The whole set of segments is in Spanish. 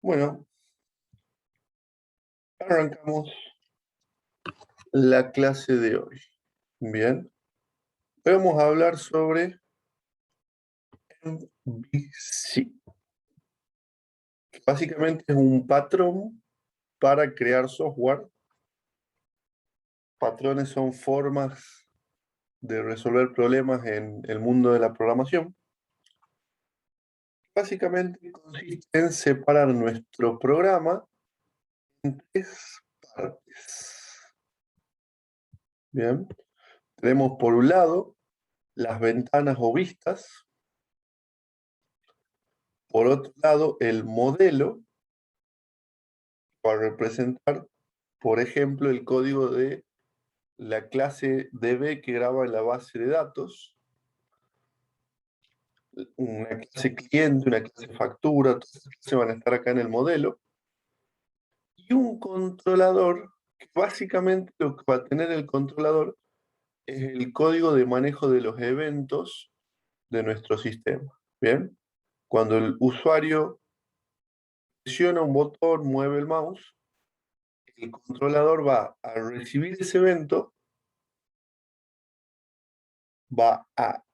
Bueno, arrancamos la clase de hoy. Bien, hoy vamos a hablar sobre MVC. Básicamente es un patrón para crear software. Patrones son formas de resolver problemas en el mundo de la programación. Básicamente consiste en separar nuestro programa en tres partes. Bien, tenemos por un lado las ventanas o vistas. Por otro lado, el modelo para representar, por ejemplo, el código de la clase DB que graba en la base de datos, una clase cliente, una clase factura, todas esas clases van a estar acá en el modelo, y un controlador, que básicamente lo que va a tener el controlador es el código de manejo de los eventos de nuestro sistema. ¿Bien? Cuando el usuario presiona un botón, mueve el mouse, el controlador va a recibir ese evento, va a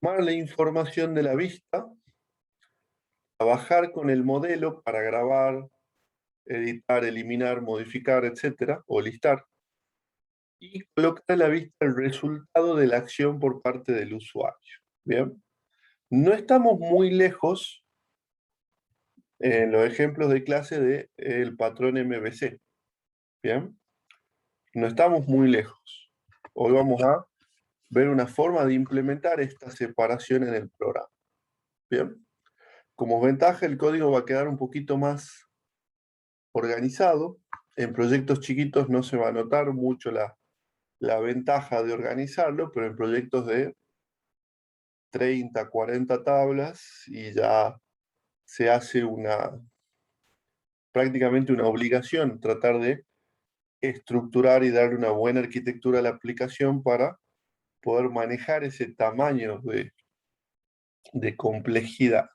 tomar la información de la vista, trabajar con el modelo para grabar, editar, eliminar, modificar, etcétera, o listar, y colocar a la vista el resultado de la acción por parte del usuario. Bien, no estamos muy lejos en los ejemplos de clase del patrón MVC. Bien, no estamos muy lejos. Hoy vamos a ver una forma de implementar esta separación en el programa. Bien, como ventaja el código va a quedar un poquito más organizado. En proyectos chiquitos no se va a notar mucho la ventaja de organizarlo, pero en proyectos de 30, 40 tablas y ya se hace prácticamente una obligación tratar de estructurar y darle una buena arquitectura a la aplicación para poder manejar ese tamaño de complejidad.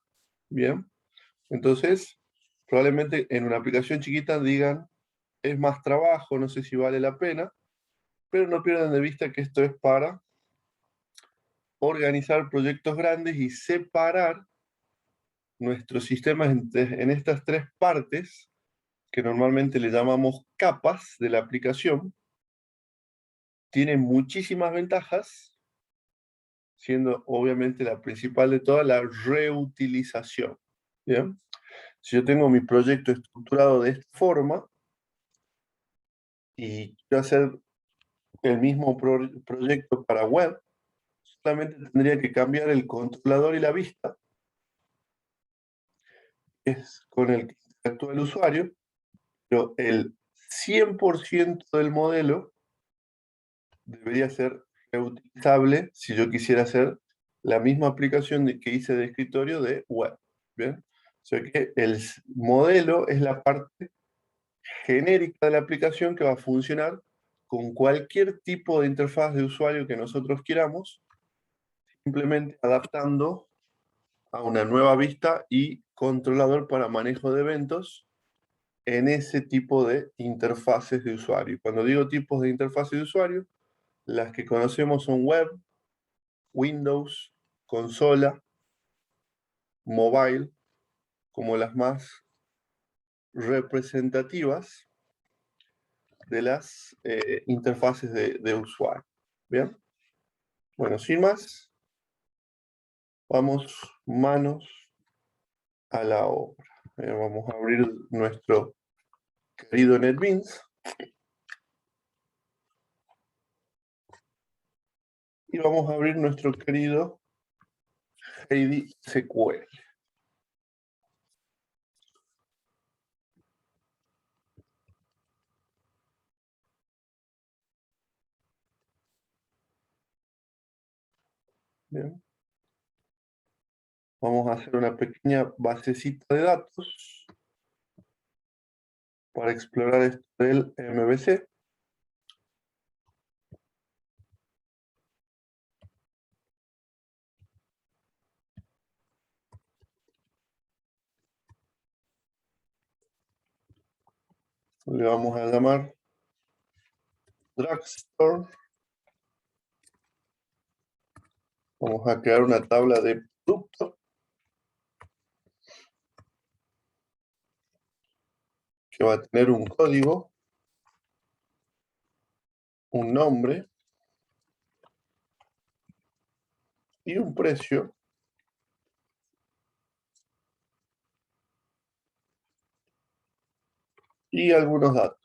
Bien, entonces probablemente en una aplicación chiquita digan, es más trabajo, no sé si vale la pena, pero no pierdan de vista que esto es para organizar proyectos grandes y separar nuestros sistemas en estas tres partes, que normalmente le llamamos capas de la aplicación. Tiene muchísimas ventajas, siendo obviamente la principal de todas la reutilización. ¿Bien? Si yo tengo mi proyecto estructurado de esta forma y quiero hacer el mismo proyecto para web, solamente tendría que cambiar el controlador y la vista, es con el que interactúa el usuario, pero el 100% del modelo debería ser reutilizable si yo quisiera hacer la misma aplicación que hice de escritorio de web. ¿Bien? O sea que el modelo es la parte genérica de la aplicación que va a funcionar con cualquier tipo de interfaz de usuario que nosotros queramos, simplemente adaptando a una nueva vista y controlador para manejo de eventos en ese tipo de interfaces de usuario. Y cuando digo tipos de interfaces de usuario, las que conocemos son web, Windows, consola, mobile, como las más representativas de las interfaces de usuario. ¿Bien? Bueno, sin más, vamos manos a la obra. Vamos a abrir nuestro querido NetBeans y vamos a abrir nuestro querido Heidi SQL. Bien. Vamos a hacer una pequeña basecita de datos para explorar esto del MVC. Le vamos a llamar Drugstore. Vamos a crear una tabla de productos que va a tener un código, un nombre y un precio. Y algunos datos.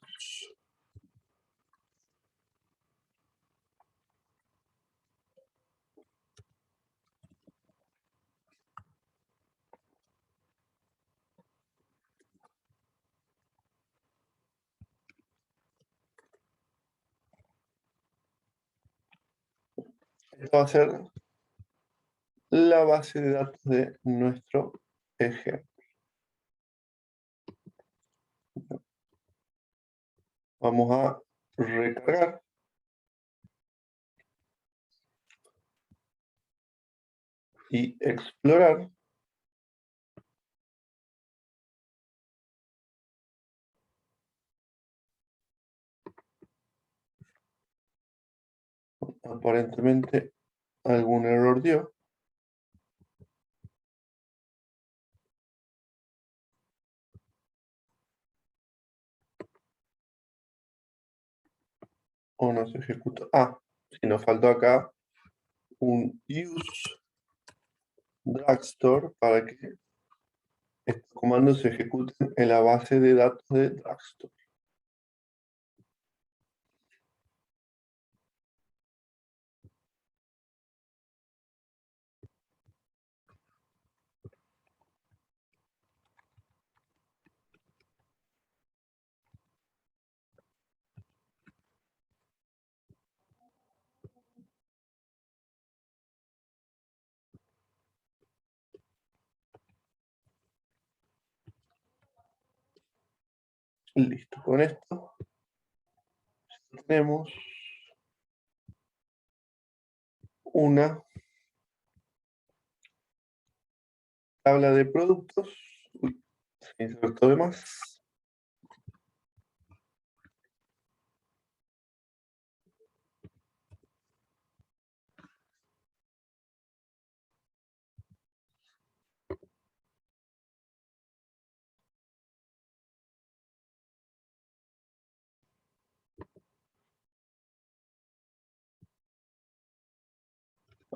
Esta va a ser la base de datos de nuestro ejemplo. Vamos a recargar. Y explorar. Aparentemente algún error dio. O no se ejecuta. Ah, si nos faltó acá un use Drugstore para que estos comandos se ejecuten en la base de datos de Drugstore. Listo. Con esto tenemos una tabla de productos. Uy, se insertó de más.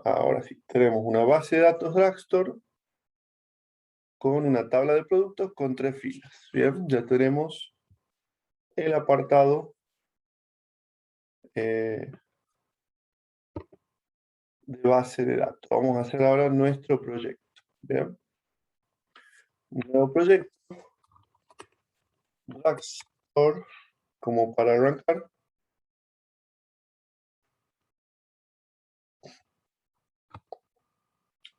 Ahora sí, tenemos una base de datos Drugstore con una tabla de productos con 3 filas. Bien, ya tenemos el apartado de base de datos. Vamos a hacer ahora nuestro proyecto. Bien, un nuevo proyecto, Drugstore, como para arrancar.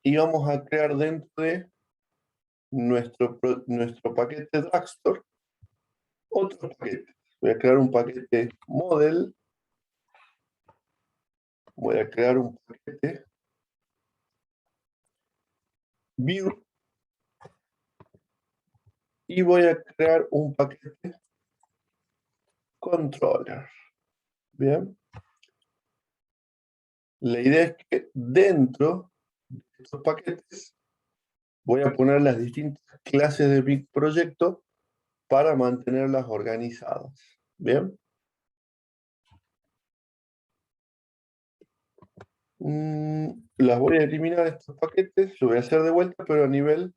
Y vamos a crear dentro de nuestro paquete Drugstore otro paquete. Voy a crear un paquete model. Voy a crear un paquete view. Y voy a crear un paquete controller. Bien. La idea es que dentro de estos paquetes voy a poner las distintas clases de mi proyecto para mantenerlas organizadas. Bien. Las voy a eliminar estos paquetes, lo voy a hacer de vuelta, pero a nivel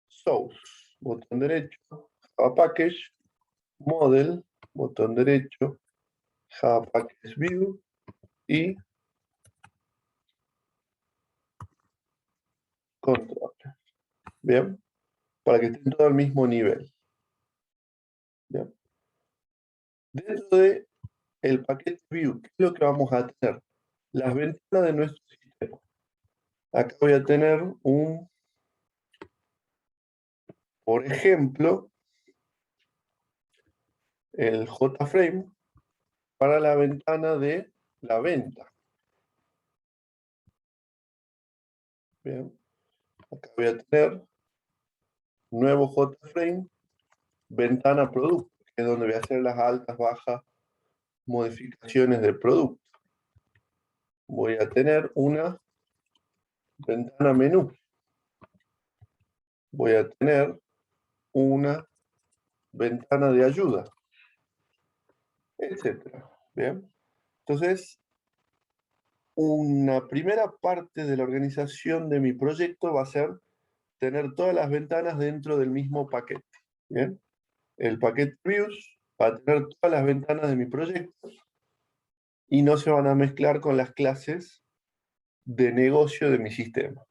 source. Botón derecho, Java Package, Model, botón derecho, Java Package View y Controller. Bien, para que estén todos al mismo nivel. Bien. Dentro de el paquete View, ¿qué es lo que vamos a tener? Las ventanas de nuestro sistema. Acá voy a tener por ejemplo, el JFrame para la ventana de la venta. Bien, acá voy a tener nuevo JFrame, ventana producto. que es donde voy a hacer las altas, bajas, modificaciones del producto. Voy a tener una ventana menú. Voy a tener una ventana de ayuda, etcétera. Bien. Entonces, una primera parte de la organización de mi proyecto va a ser tener todas las ventanas dentro del mismo paquete. Bien. El paquete views va a tener todas las ventanas de mi proyecto y no se van a mezclar con las clases de negocio de mi sistema.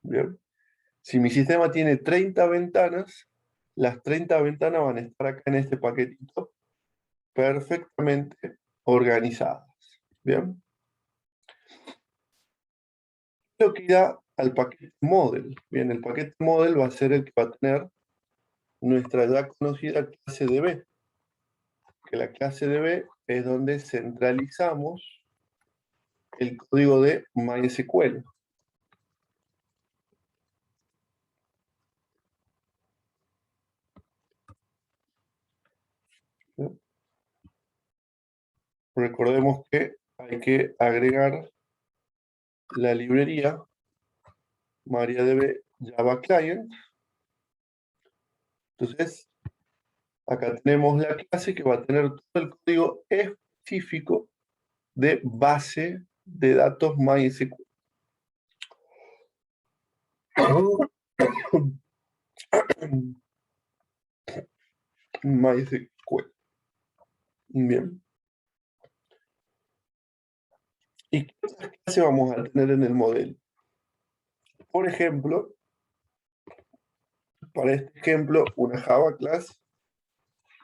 Bien. Si mi sistema tiene 30 ventanas, las 30 ventanas van a estar acá en este paquetito perfectamente organizadas. Bien. Lo que irá al paquete model. Bien, el paquete model va a ser el que va a tener nuestra ya conocida clase DB. Que la clase DB es donde centralizamos el código de MySQL. ¿Sí? Recordemos que hay que agregar la librería MariaDB Java Client. Entonces, acá tenemos la clase que va a tener todo el código específico de base de datos MySQL. MySQL. Bien. ¿Y qué otras clases vamos a tener en el modelo? Por ejemplo, para este ejemplo, una Java Class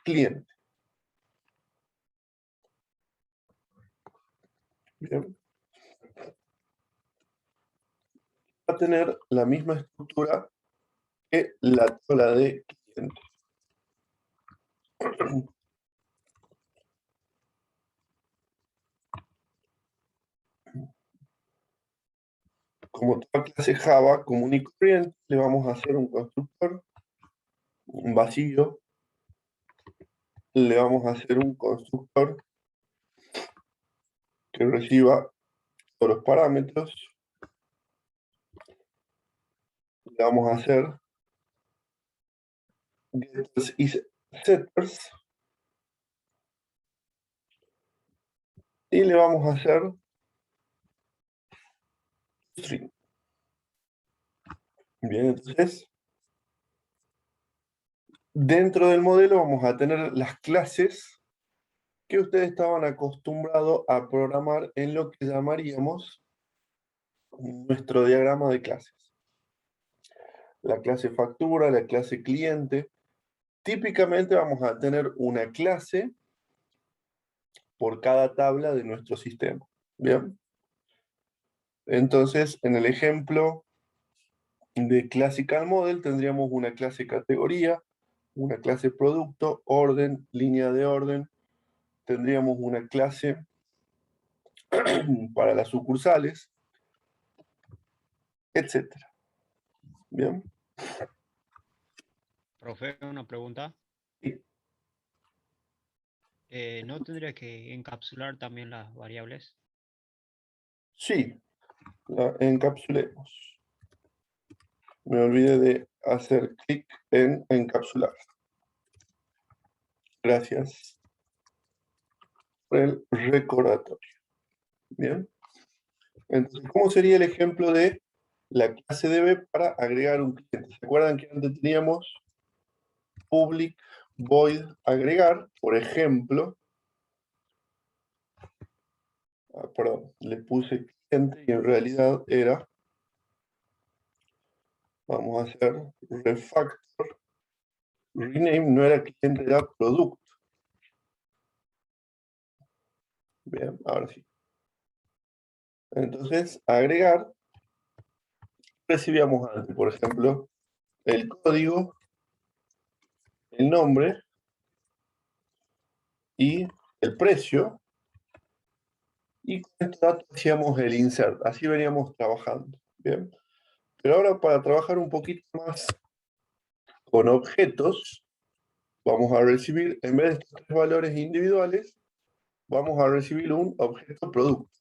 cliente. Bien. Va a tener la misma estructura que la tabla de cliente. Como toda clase Java común y corriente, le vamos a hacer un constructor, un vacío, le vamos a hacer un constructor que reciba todos los parámetros, le vamos a hacer getters y setters, y le vamos a hacer string. Bien, entonces, dentro del modelo vamos a tener las clases que ustedes estaban acostumbrados a programar en lo que llamaríamos nuestro diagrama de clases. La clase factura, la clase cliente. Típicamente vamos a tener una clase por cada tabla de nuestro sistema. Bien. Entonces, en el ejemplo de Classical Model tendríamos una clase categoría, una clase producto, orden, línea de orden. Tendríamos una clase para las sucursales, etcétera. Bien. Profe, una pregunta. Sí. ¿No tendría que encapsular también las variables? Sí, la encapsulemos. Me olvidé de hacer clic en encapsular. Gracias por el recordatorio. Bien. Entonces, ¿cómo sería el ejemplo de la clase DB para agregar un cliente? ¿Se acuerdan que antes teníamos public void agregar? Por ejemplo, perdón, le puse cliente y en realidad era, vamos a hacer refactor, rename no era cliente, era producto. Bien, ahora sí. Entonces, agregar, recibíamos antes, por ejemplo, el código, el nombre y el precio. Y con estos datos hacíamos el insert. Así veníamos trabajando. Bien. Pero ahora para trabajar un poquito más con objetos, vamos a recibir, en vez de estos tres valores individuales, vamos a recibir un objeto producto.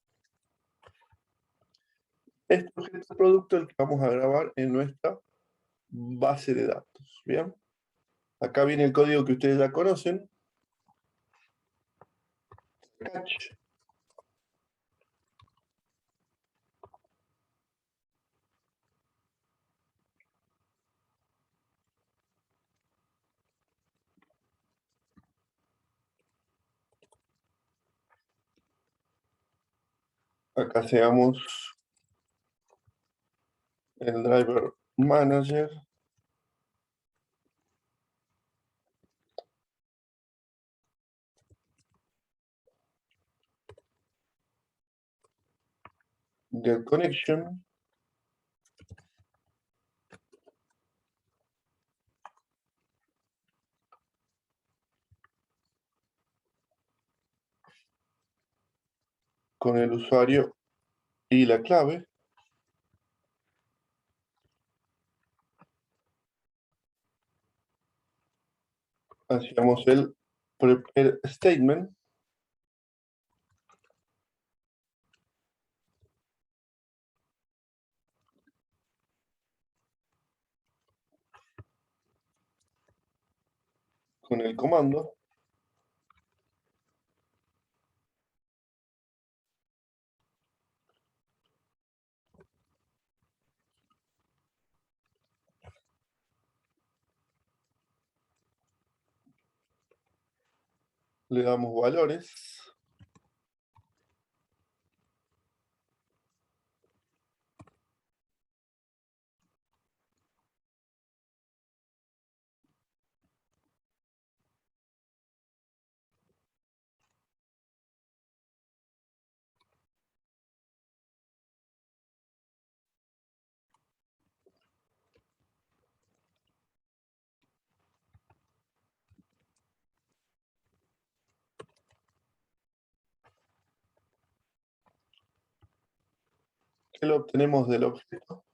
Este objeto producto es el que vamos a grabar en nuestra base de datos. ¿Bien? Acá viene el código que ustedes ya conocen. Catch. Acá seamos el driver manager. Get connection. Con el usuario y la clave. Hacíamos el prepare statement. Con el comando. Le damos valores. ¿Qué lo obtenemos del objeto?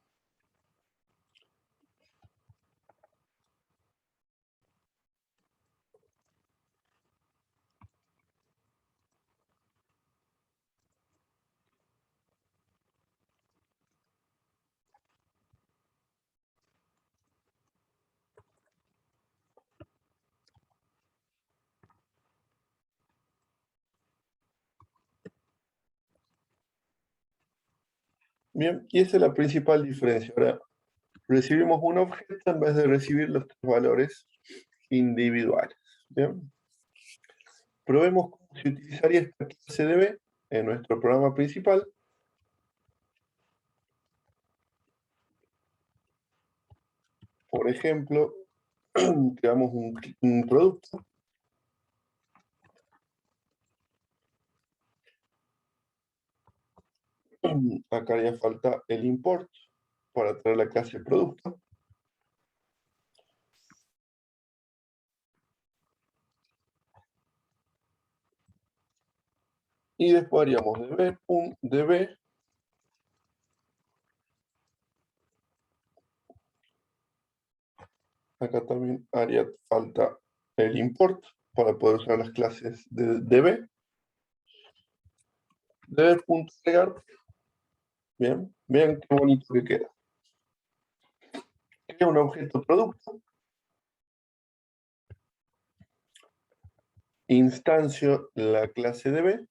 Bien, y esa es la principal diferencia. Ahora, recibimos un objeto en vez de recibir los tres valores individuales. Bien. Probemos cómo se utilizaría esta clase de B en nuestro programa principal. Por ejemplo, creamos un producto. Acá haría falta el import para traer la clase producto. Y después haríamos db. Acá también haría falta el import para poder usar las clases de db. db.agregar. Bien, vean qué bonito que queda. Crea un objeto producto. Instancio la clase db.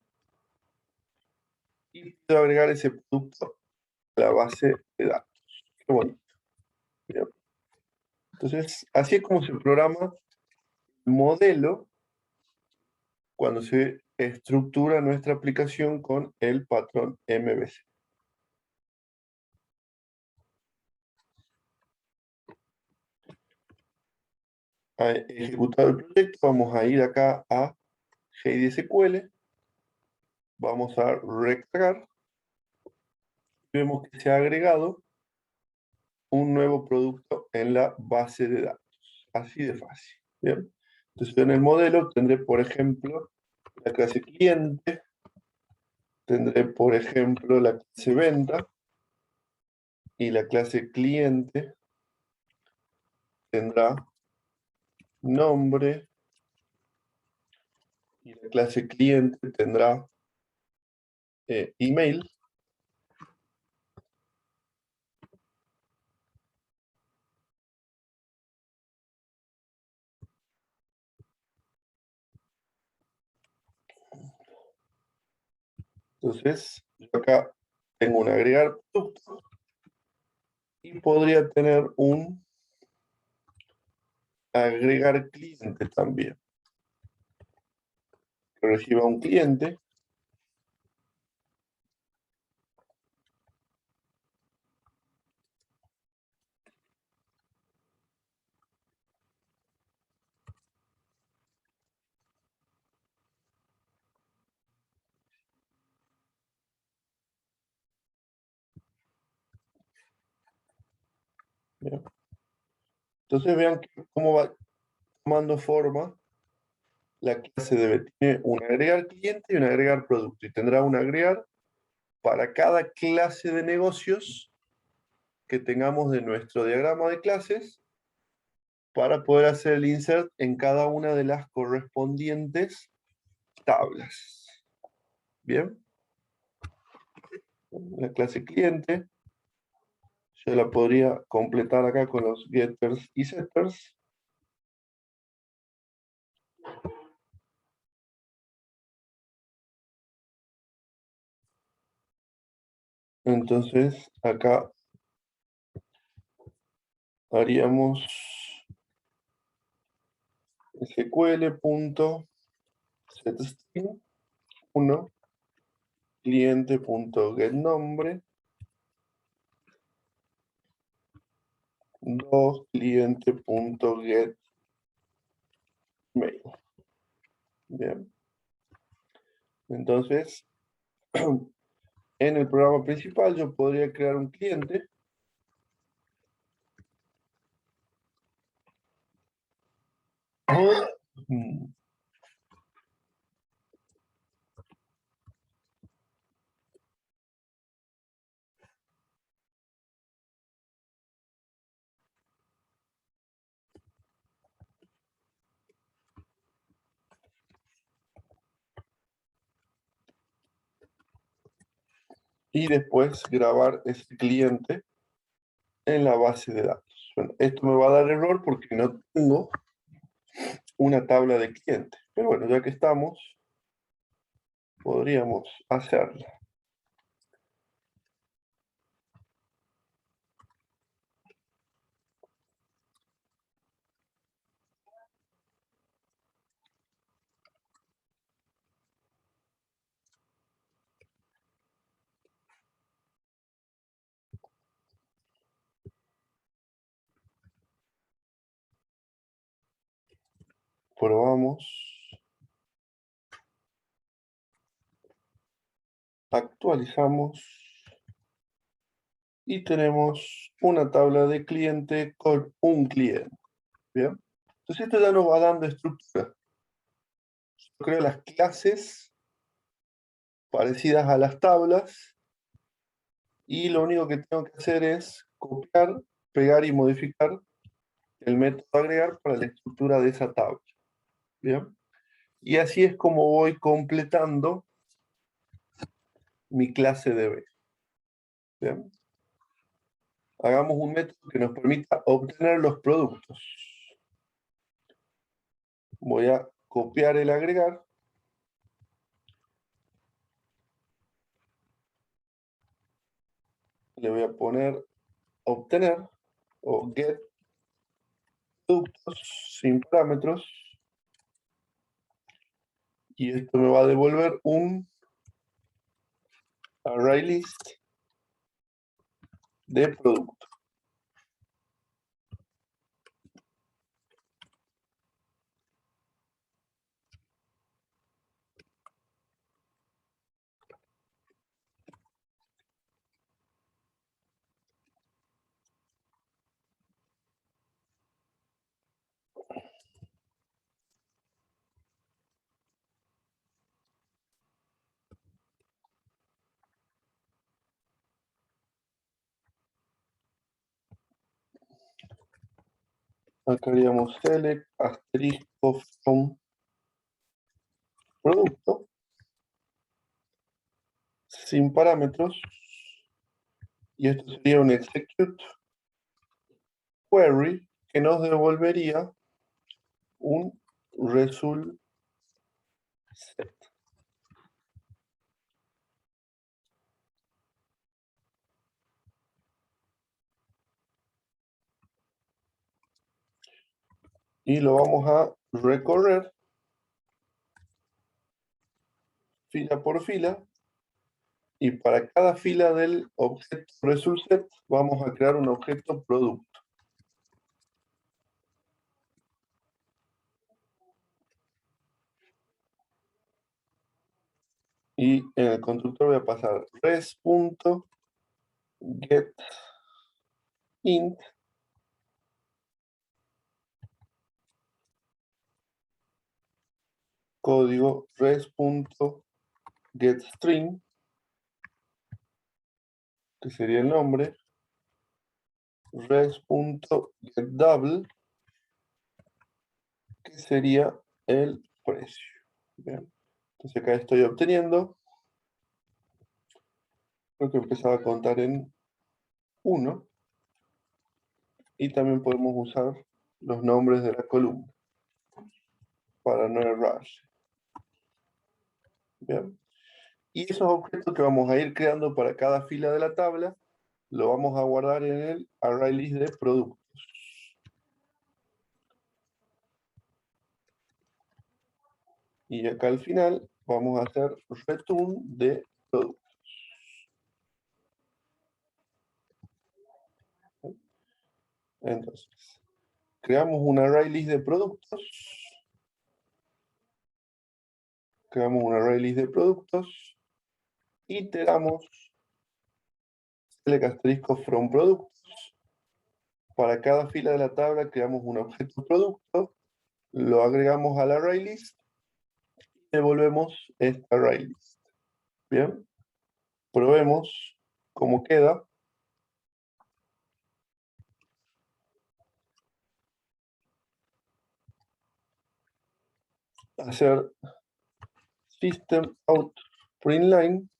Y puedo agregar ese producto a la base de datos. Qué bonito. Bien. Entonces, así es como se programa el modelo cuando se estructura nuestra aplicación con el patrón MVC. A ejecutar el proyecto, vamos a ir acá a GIDSQL, vamos a recargar, vemos que se ha agregado un nuevo producto en la base de datos. Así de fácil. ¿Bien? Entonces, en el modelo tendré, por ejemplo, la clase cliente, tendré, por ejemplo, la clase venta, y la clase cliente tendrá nombre, y la clase cliente tendrá email. Entonces, yo acá tengo un agregar producto y podría tener un agregar cliente también. Que reciba un cliente. Bien. Entonces vean cómo va tomando forma la clase DB. Tiene un agregar cliente y un agregar producto. Y tendrá un agregar para cada clase de negocios que tengamos de nuestro diagrama de clases para poder hacer el insert en cada una de las correspondientes tablas. Bien. La clase cliente yo la podría completar acá con los getters y setters. Entonces acá haríamos sql.setString 1 cliente.getNombre 2 cliente.getMail. Bien. Entonces, en el programa principal yo podría crear un cliente y después grabar ese cliente en la base de datos. Bueno, esto me va a dar error porque no tengo una tabla de clientes. Pero bueno, ya que estamos, podríamos hacerla. Probamos. Actualizamos. Y tenemos una tabla de cliente con un cliente. Bien. Entonces esto ya nos va dando estructura. Yo creo las clases parecidas a las tablas y lo único que tengo que hacer es copiar, pegar y modificar el método agregar para la estructura de esa tabla. Bien. Y así es como voy completando mi clase DB. Bien. Hagamos un método que nos permita obtener los productos. Voy a copiar el agregar. Le voy a poner obtener o get productos sin parámetros. Y esto me va a devolver un array list de productos. Acá haríamos select asterisco from producto sin parámetros. Y esto sería un execute query que nos devolvería un result set. Y lo vamos a recorrer fila por fila. Y para cada fila del objeto result set vamos a crear un objeto producto. Y en el constructor voy a pasar res.getInt código res.getString, que sería el nombre, res.getDouble, que sería el precio. Bien. Entonces acá estoy obteniendo, creo que empezaba a contar en 1, y también podemos usar los nombres de la columna para no errar. Bien. Y esos objetos que vamos a ir creando para cada fila de la tabla, lo vamos a guardar en el ArrayList de productos. Y acá al final vamos a hacer return de productos. Entonces, creamos un ArrayList de productos. Creamos un ArrayList de productos. Iteramos select asterisco from productos. Para cada fila de la tabla creamos un objeto producto. Lo agregamos al ArrayList. Y devolvemos este ArrayList. Bien. Probemos cómo queda. Hacer system out println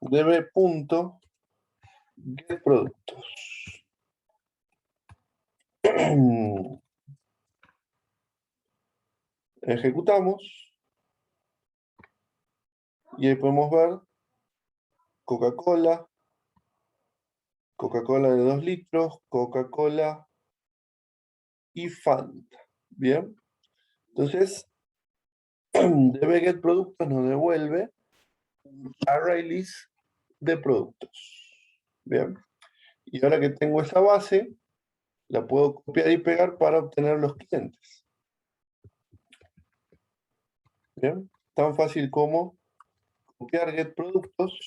db.getProductos. Ejecutamos y ahí podemos ver Coca-Cola, Coca-Cola de 2 litros, Coca-Cola y Fanta. Bien, entonces db.getProductos nos devuelve un ArrayList de productos. Bien, y ahora que tengo esa base, la puedo copiar y pegar para obtener los clientes. Bien, tan fácil como copiar getProductos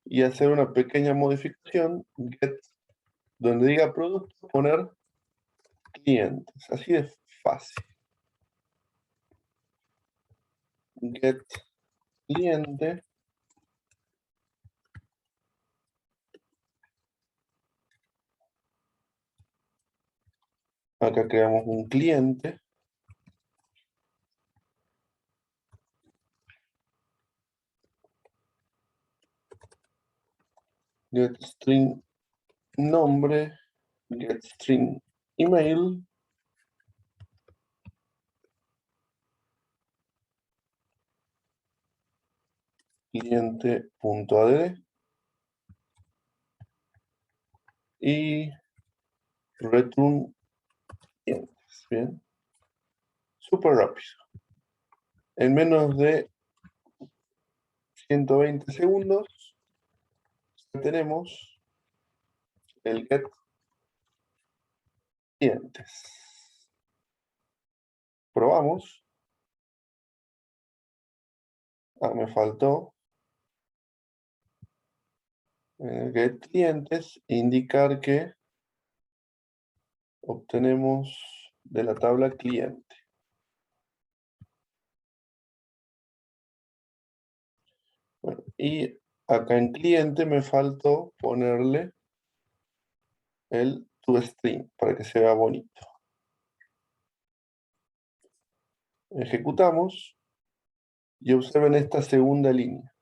y hacer una pequeña modificación, get, donde diga producto, poner clientes. Así de fácil. Get cliente. Acá creamos un cliente. Get string nombre. Get string email. Cliente.add. Y return clientes. Bien. Súper rápido. En menos de 120 segundos tenemos el get clientes. Probamos. Me faltó get clientes, indicar que obtenemos de la tabla cliente. Bueno, y acá en cliente me faltó ponerle el toString para que se vea bonito. Ejecutamos y observen esta segunda línea.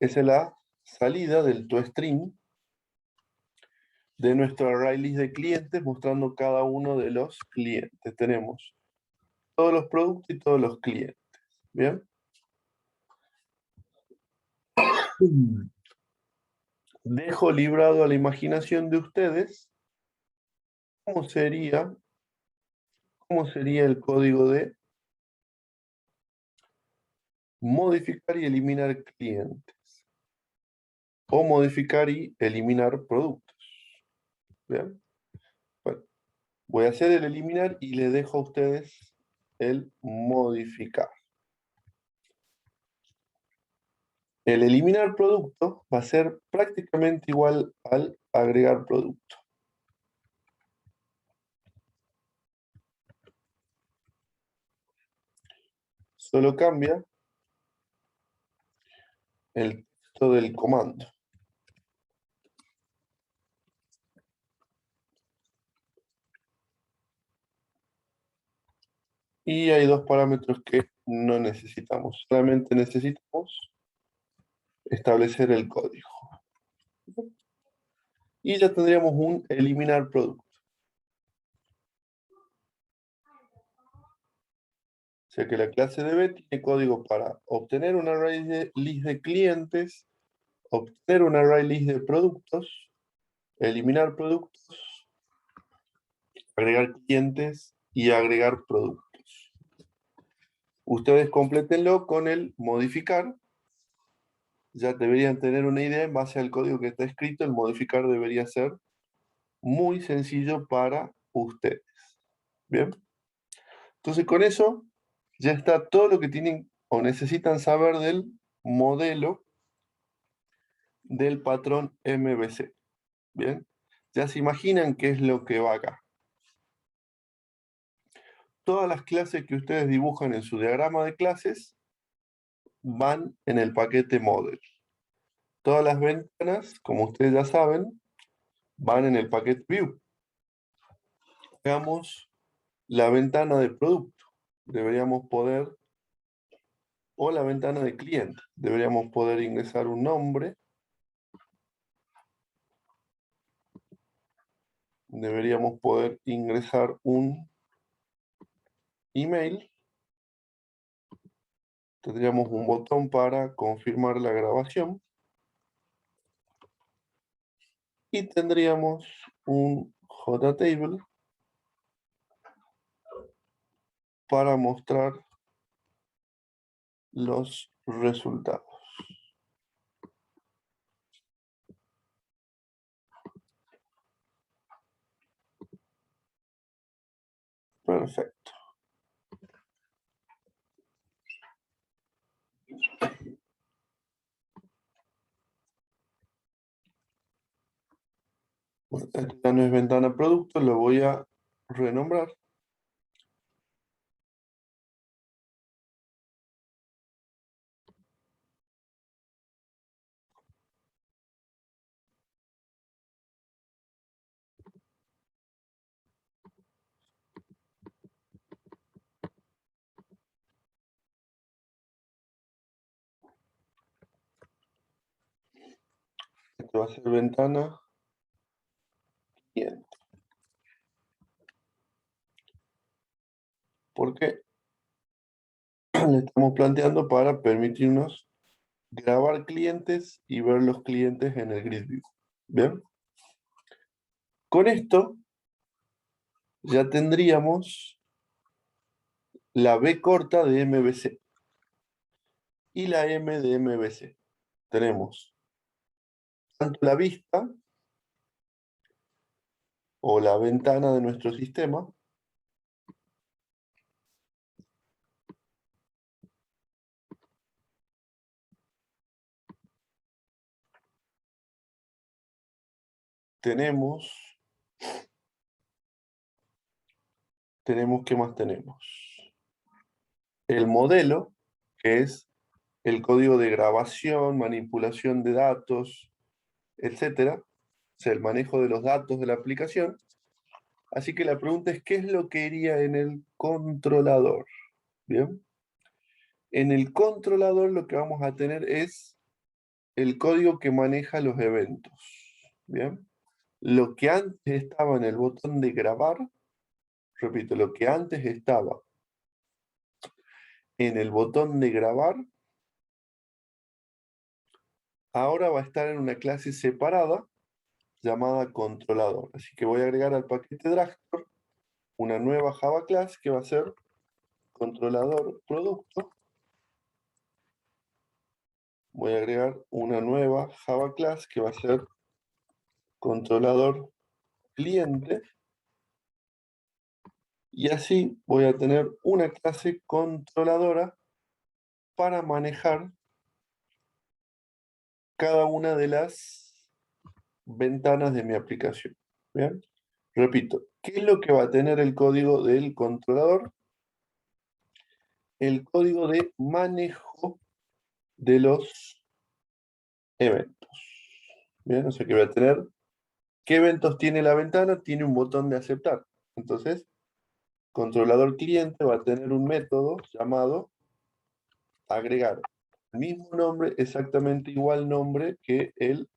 Esa es la salida del toString de nuestro array list de clientes, mostrando cada uno de los clientes. Tenemos todos los productos y todos los clientes. ¿Bien? Dejo librado a la imaginación de ustedes cómo sería el código de modificar y eliminar clientes. O modificar y eliminar productos. ¿Bien? Bueno, voy a hacer el eliminar y le dejo a ustedes el modificar. El eliminar producto va a ser prácticamente igual al agregar producto. Solo cambia el texto del comando. Y hay dos parámetros que no necesitamos. Solamente necesitamos establecer el código. Y ya tendríamos un eliminar producto. O sea que la clase DB tiene código para obtener un array list de clientes, obtener un array list de productos, eliminar productos, agregar clientes y agregar productos. Ustedes complétenlo con el modificar. Ya deberían tener una idea en base al código que está escrito. El modificar debería ser muy sencillo para ustedes. Bien. Entonces con eso ya está todo lo que tienen o necesitan saber del modelo del patrón MVC. Bien. Ya se imaginan qué es lo que va acá. Todas las clases que ustedes dibujan en su diagrama de clases van en el paquete model. Todas las ventanas, como ustedes ya saben, van en el paquete view. Hagamos la ventana de producto. Deberíamos poder, o la ventana de cliente, deberíamos poder ingresar un nombre. Deberíamos poder ingresar un email. Tendríamos un botón para confirmar la grabación. Y tendríamos un JTable para mostrar los resultados. Perfecto. Bueno, esta no es ventana producto, lo voy a renombrar. Esto va a ser ventana cliente. Porque le estamos planteando para permitirnos grabar clientes y ver los clientes en el grid view. Bien. Con esto ya tendríamos la B corta de MVC y la M de MVC. Tenemos tanto la vista o la ventana de nuestro sistema tenemos, ¿qué más tenemos? El modelo, que es el código de grabación, manipulación de datos, etcétera, o sea, el manejo de los datos de la aplicación. Así que la pregunta es, ¿qué es lo que iría en el controlador? Bien. En el controlador lo que vamos a tener es el código que maneja los eventos. Bien. Lo que antes estaba en el botón de grabar, repito, lo que antes estaba en el botón de grabar, ahora va a estar en una clase separada llamada controlador. Así que voy a agregar al paquete Dragster una nueva Java class que va a ser controlador producto. Voy a agregar una nueva Java class que va a ser controlador cliente. Y así voy a tener una clase controladora para manejar cada una de las ventanas de mi aplicación. ¿Bien? Repito, ¿qué es lo que va a tener el código del controlador? El código de manejo de los eventos. Bien, o sea que voy a tener ¿qué eventos tiene la ventana? Tiene un botón de aceptar. Entonces, controlador cliente va a tener un método llamado agregar el mismo nombre, exactamente igual nombre que el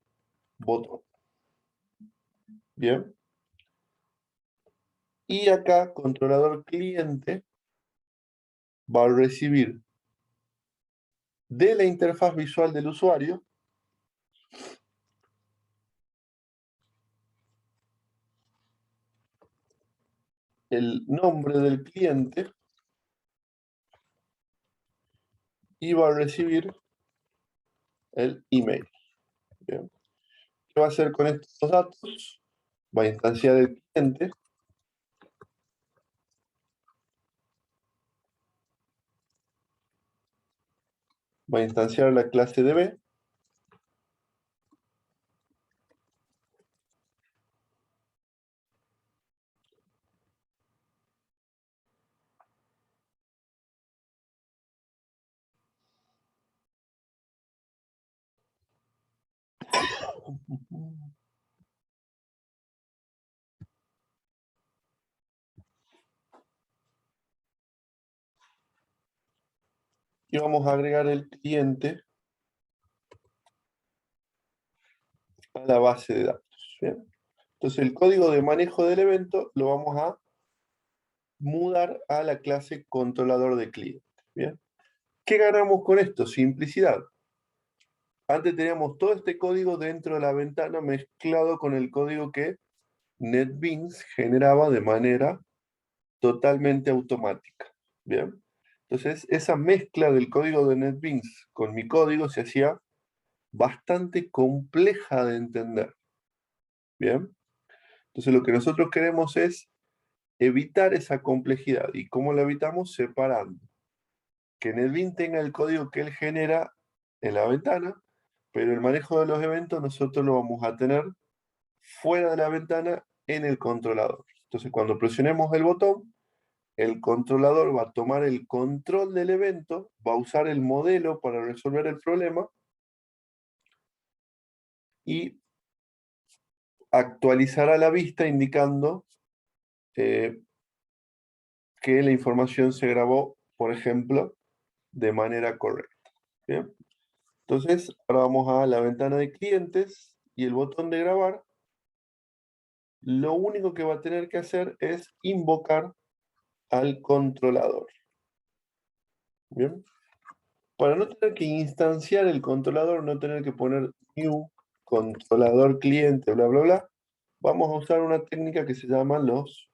botón. Bien. Y acá, controlador cliente va a recibir de la interfaz visual del usuario el nombre del cliente y va a recibir el email. Bien. ¿Qué va a hacer con estos datos? Va a instanciar el cliente. Va a instanciar la clase DB. Y vamos a agregar el cliente a la base de datos. ¿Bien? Entonces el código de manejo del evento lo vamos a mudar a la clase controlador de cliente. ¿Bien? ¿Qué ganamos con esto? Simplicidad. Antes teníamos todo este código dentro de la ventana mezclado con el código que NetBeans generaba de manera totalmente automática. ¿Bien? Entonces, esa mezcla del código de NetBeans con mi código se hacía bastante compleja de entender. ¿Bien? Entonces, lo que nosotros queremos es evitar esa complejidad. ¿Y cómo la evitamos? Separando. Que NetBeans tenga el código que él genera en la ventana, pero el manejo de los eventos nosotros lo vamos a tener fuera de la ventana en el controlador. Entonces, cuando presionemos el botón, el controlador va a tomar el control del evento, va a usar el modelo para resolver el problema y actualizará la vista indicando que la información se grabó, por ejemplo, de manera correcta. ¿Bien? Entonces, ahora vamos a la ventana de clientes y el botón de grabar. Lo único que va a tener que hacer es invocar al controlador. ¿Bien? Para no tener que instanciar el controlador, no tener que poner new controlador cliente, bla, bla, bla, vamos a usar una técnica que se llama los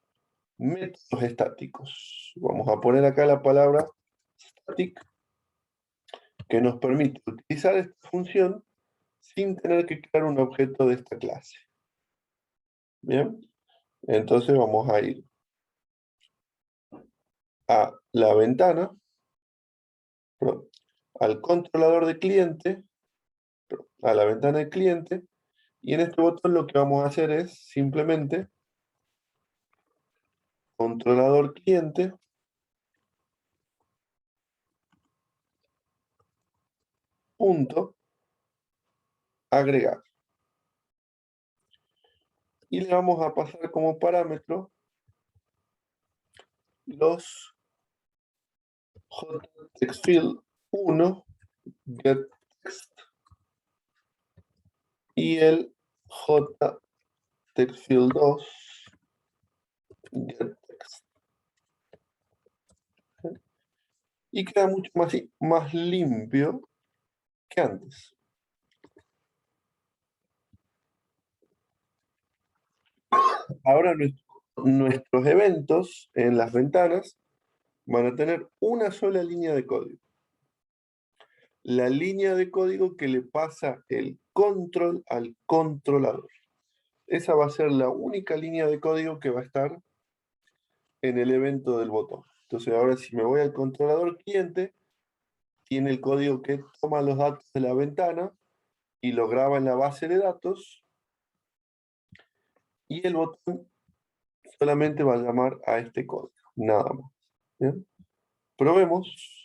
métodos estáticos. Vamos a poner acá la palabra static, que nos permite utilizar esta función sin tener que crear un objeto de esta clase. Bien, entonces vamos a ir a la ventana, perdón, al controlador de cliente, perdón, a la ventana de cliente, y en este botón lo que vamos a hacer es simplemente controlador cliente, punto, agregar. Y le vamos a pasar como parámetro los jtextfield 1 getText y el jtextfield 2 getText. Y queda mucho más limpio que antes. Ahora nuestros eventos en las ventanas van a tener una sola línea de código. La línea de código que le pasa el control al controlador. Esa va a ser la única línea de código que va a estar en el evento del botón. Entonces ahora si me voy al controlador cliente, tiene el código que toma los datos de la ventana y lo graba en la base de datos, y el botón solamente va a llamar a este código, nada más. ¿Bien? Probemos.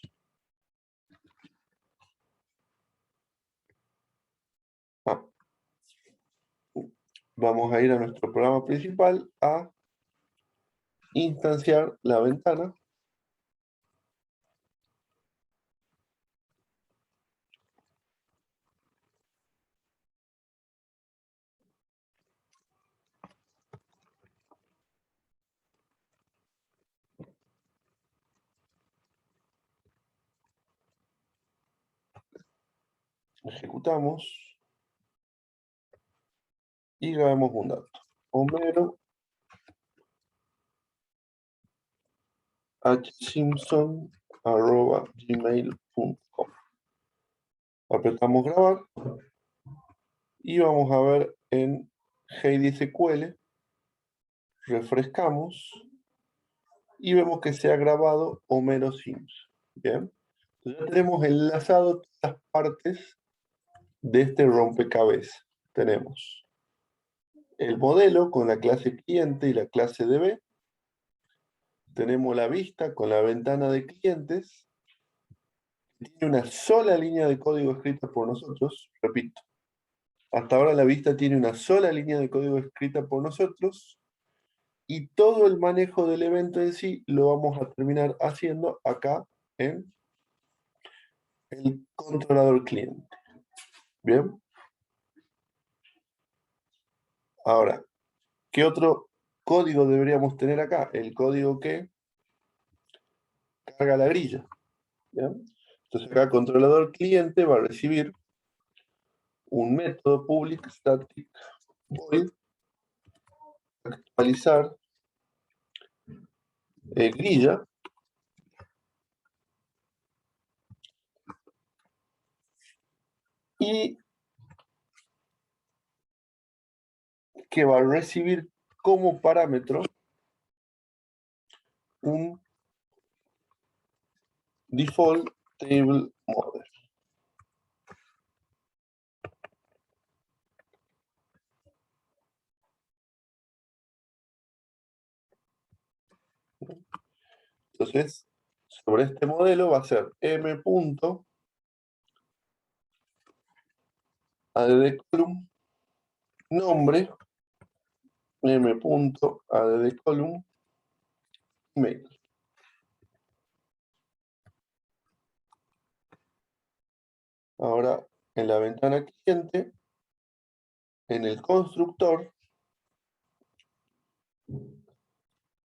Vamos a ir a nuestro programa principal a instanciar la ventana. Ejecutamos y grabamos un dato. Homero hsimpson@gmail.com. Apretamos grabar y vamos a ver en Heidi SQL, refrescamos y vemos que se ha grabado Homero Simpson. Bien, entonces ya tenemos enlazado todas las partes de este rompecabezas. Tenemos el modelo con la clase cliente y la clase DB. Tenemos la vista con la ventana de clientes. Tiene una sola línea de código escrita por nosotros. Repito, hasta ahora la vista tiene una sola línea de código escrita por nosotros. Y todo el manejo del evento en sí lo vamos a terminar haciendo acá en el controlador cliente. Bien. Ahora, ¿qué otro código deberíamos tener acá? El código que carga la grilla. ¿Bien? Entonces acá controlador cliente va a recibir un método public static void actualizar grilla y que va a recibir como parámetro un default table model. Entonces, sobre este modelo va a ser m.addColumn nombre, m.addColumn email. Ahora, en la ventana cliente, en el constructor,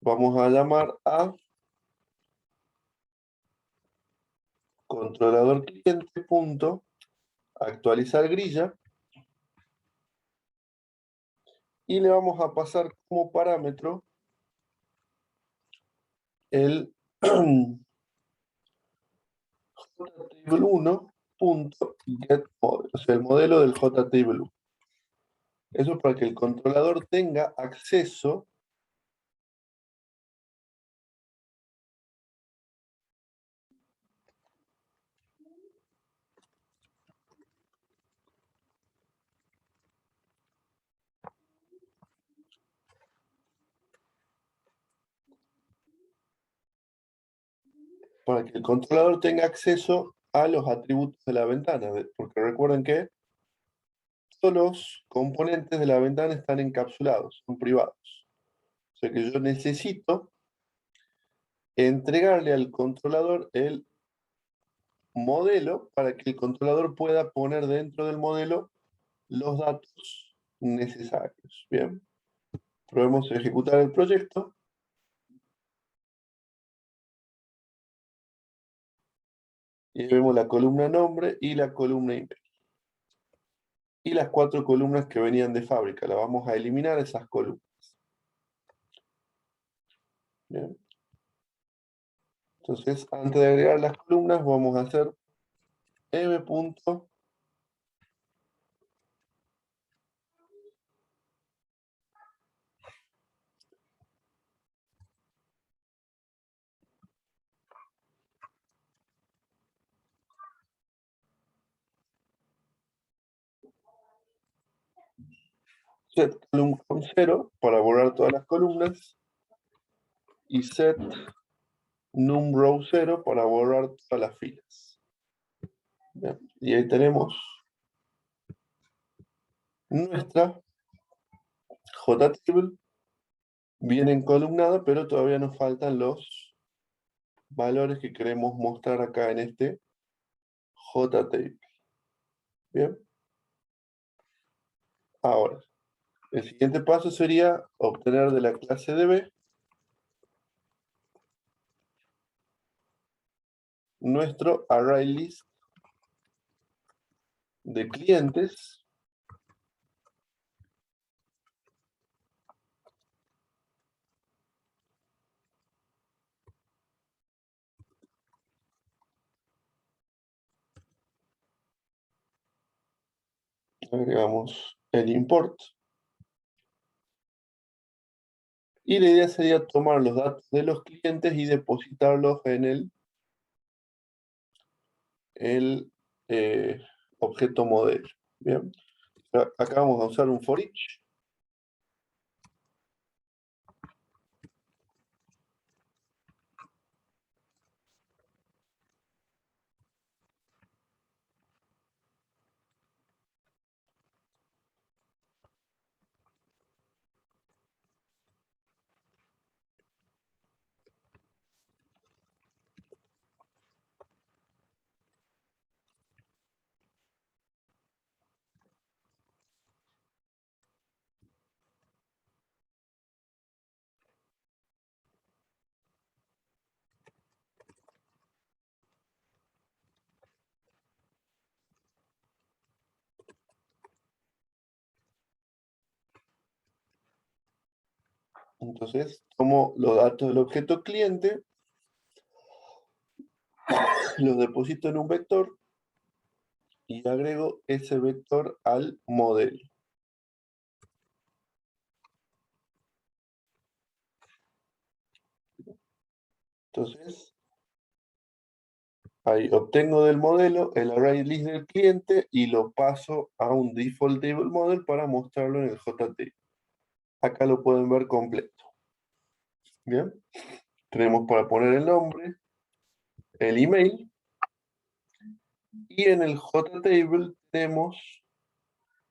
vamos a llamar a controlador cliente punto actualizar grilla y le vamos a pasar como parámetro el jtable1.getModel, o sea, el modelo del jtable1. Eso es para que el controlador tenga acceso a los atributos de la ventana, porque recuerden que todos los componentes de la ventana están encapsulados, son privados. O sea que yo necesito entregarle al controlador el modelo para que el controlador pueda poner dentro del modelo los datos necesarios. Bien, probemos a ejecutar el proyecto. Y vemos la columna nombre y la columna email. Y las 4 columnas que venían de fábrica. La vamos a eliminar esas columnas. Bien. Entonces, antes de agregar las columnas, vamos a hacer m. Set column con 0 para borrar todas las columnas. Y set num row 0 para borrar todas las filas. Bien. Y ahí tenemos nuestra JTable bien encolumnada, pero todavía nos faltan los valores que queremos mostrar acá en este JTable. Bien. Ahora, el siguiente paso sería obtener de la clase DB nuestro array list de clientes agregamos el import y la idea sería tomar los datos de los clientes y depositarlos en el objeto modelo. Bien, acá vamos a usar un for each. Entonces, tomo los datos del objeto cliente, los deposito en un vector y agrego ese vector al modelo. Entonces, ahí obtengo del modelo el array list del cliente y lo paso a un default table model para mostrarlo en el JT. Acá lo pueden ver completo. Bien, tenemos para poner el nombre, el email y en el JTable tenemos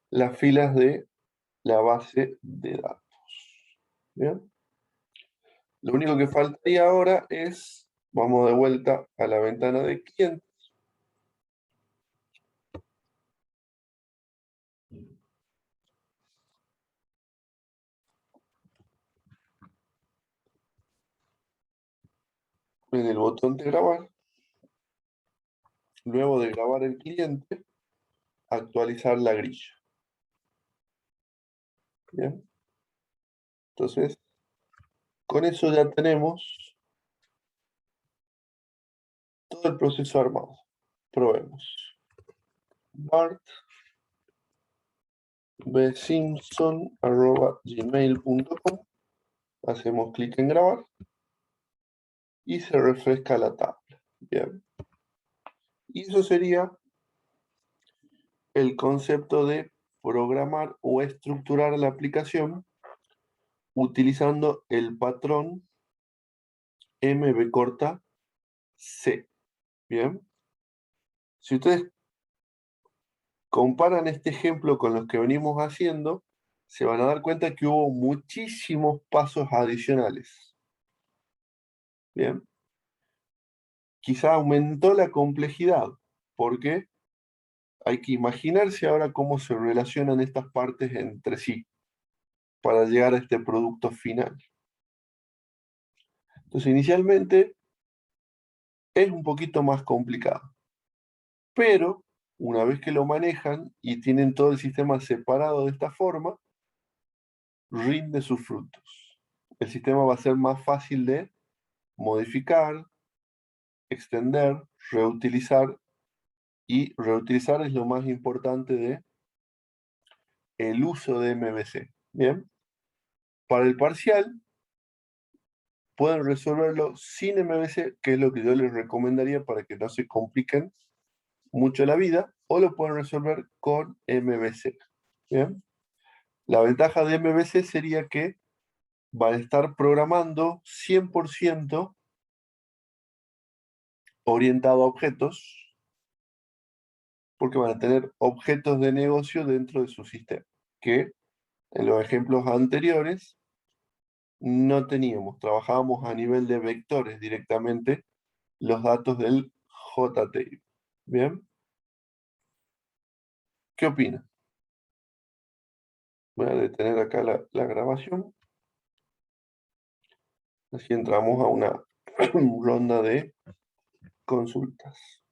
las filas de la base de datos. Bien, lo único que faltaría ahora es, vamos de vuelta a la ventana de cliente. En el botón de grabar, luego de grabar el cliente, actualizar la grilla. Bien, entonces con eso ya tenemos todo el proceso armado. Probemos. Bart bsimpson@gmail.com. Hacemos clic en grabar y se refresca la tabla. Bien. Y eso sería el concepto de programar o estructurar la aplicación utilizando el patrón MB corta C. Bien. Si ustedes comparan este ejemplo con los que venimos haciendo, se van a dar cuenta que hubo muchísimos pasos adicionales. Bien. quizá aumentó la complejidad, porque hay que imaginarse ahora cómo se relacionan estas partes entre sí para llegar a este producto final. Entonces, inicialmente es un poquito más complicado, pero una vez que lo manejan y tienen todo el sistema separado de esta forma, rinde sus frutos. El sistema va a ser más fácil de modificar, extender, reutilizar, y reutilizar es lo más importante de el uso de MVC. Bien, para el parcial pueden resolverlo sin MVC, que es lo que yo les recomendaría para que no se compliquen mucho la vida, o lo pueden resolver con MVC. Bien, la ventaja de MVC sería que van a estar programando 100% orientado a objetos, porque van a tener objetos de negocio dentro de su sistema, que en los ejemplos anteriores no teníamos, trabajábamos a nivel de vectores directamente los datos del JTABE. Bien, ¿qué opina? Voy a detener acá la grabación, así entramos a una ronda de consultas.